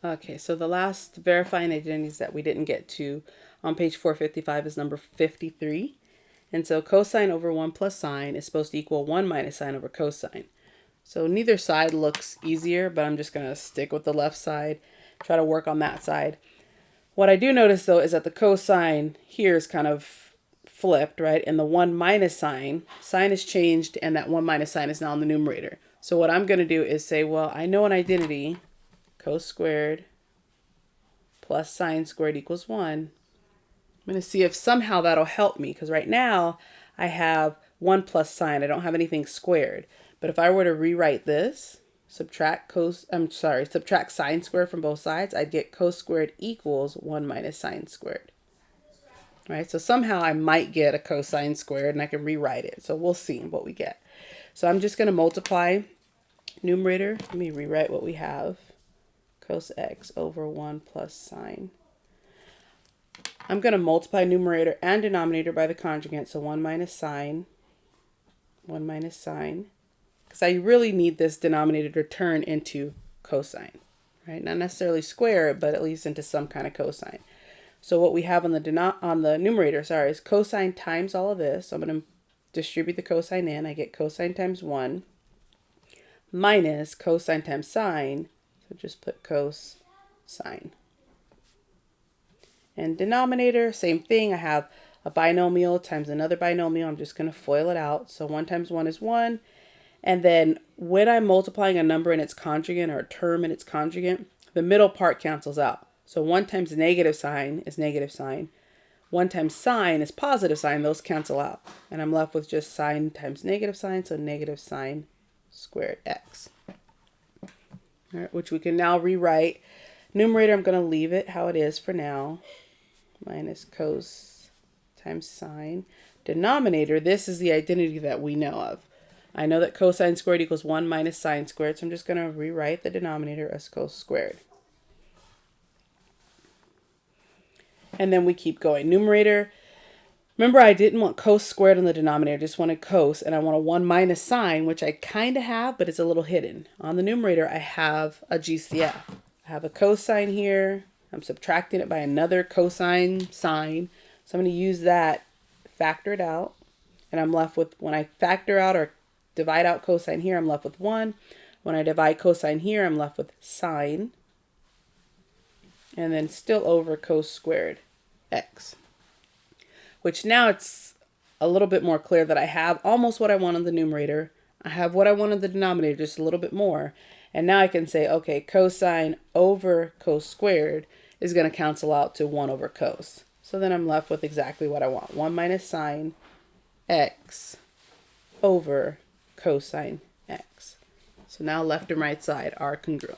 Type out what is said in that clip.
Okay, so the last verifying identities that we didn't get to on page 455 is number 53. And so cosine over 1 plus sine is supposed to equal 1 minus sine over cosine. So neither side looks easier, but I'm just going to stick with the left side, try to work on that side. What I do notice though is that the cosine here is kind of flipped, right? And the 1 minus sine is changed, and that 1 minus sine is now in the numerator. So what I'm going to do is say, well, I know an identity, cos squared plus sine squared equals 1. I'm going to see if somehow that'll help me, because right now I have 1 plus sine. I don't have anything squared. But if I were to rewrite this, subtract sine squared from both sides, I'd get cos squared equals 1 minus sine squared. All right, so somehow I might get a cosine squared and I can rewrite it. So we'll see what we get. So I'm just going to multiply numerator. Let me rewrite what we have. Cos x over 1 plus sine. I'm going to multiply numerator and denominator by the conjugate. So 1 minus sine. Because I really need this denominator to turn into cosine, right? Not necessarily square it, but at least into some kind of cosine. So what we have on the numerator, is cosine times all of this. So I'm going to distribute the cosine in. I get cosine times 1 minus cosine times sine. So just put cos sine. And denominator, same thing. I have a binomial times another binomial. I'm just going to FOIL it out. So 1 times 1 is 1. And then when I'm multiplying a number in its conjugate or a term in its conjugate, the middle part cancels out. So 1 times negative sine is negative sine. 1 times sine is positive sine. Those cancel out. And I'm left with just sine times negative sine, so negative sine squared x. All right, which we can now rewrite. Numerator, I'm going to leave it how it is for now. Minus cos times sine. Denominator, this is the identity that we know of. I know that cosine squared equals 1 minus sine squared, so I'm just going to rewrite the denominator as cos squared. And then we keep going. Numerator, remember I didn't want cos squared on the denominator, I just wanted cos, and I want a 1 minus sine, which I kind of have, but it's a little hidden. On the numerator, I have a GCF. I have a cosine here. I'm subtracting it by another cosine sine. So I'm going to use that, factor it out, and I'm left with, when I factor out or divide out cosine here, I'm left with 1. When I divide cosine here, I'm left with sine. And then still over cos squared x. Which now it's a little bit more clear that I have almost what I want on the numerator. I have what I want on the denominator, just a little bit more. And now I can say, okay, cosine over cos squared is going to cancel out to 1 over cos. So then I'm left with exactly what I want. 1 minus sine x over cosine x. So now left and right side are congruent.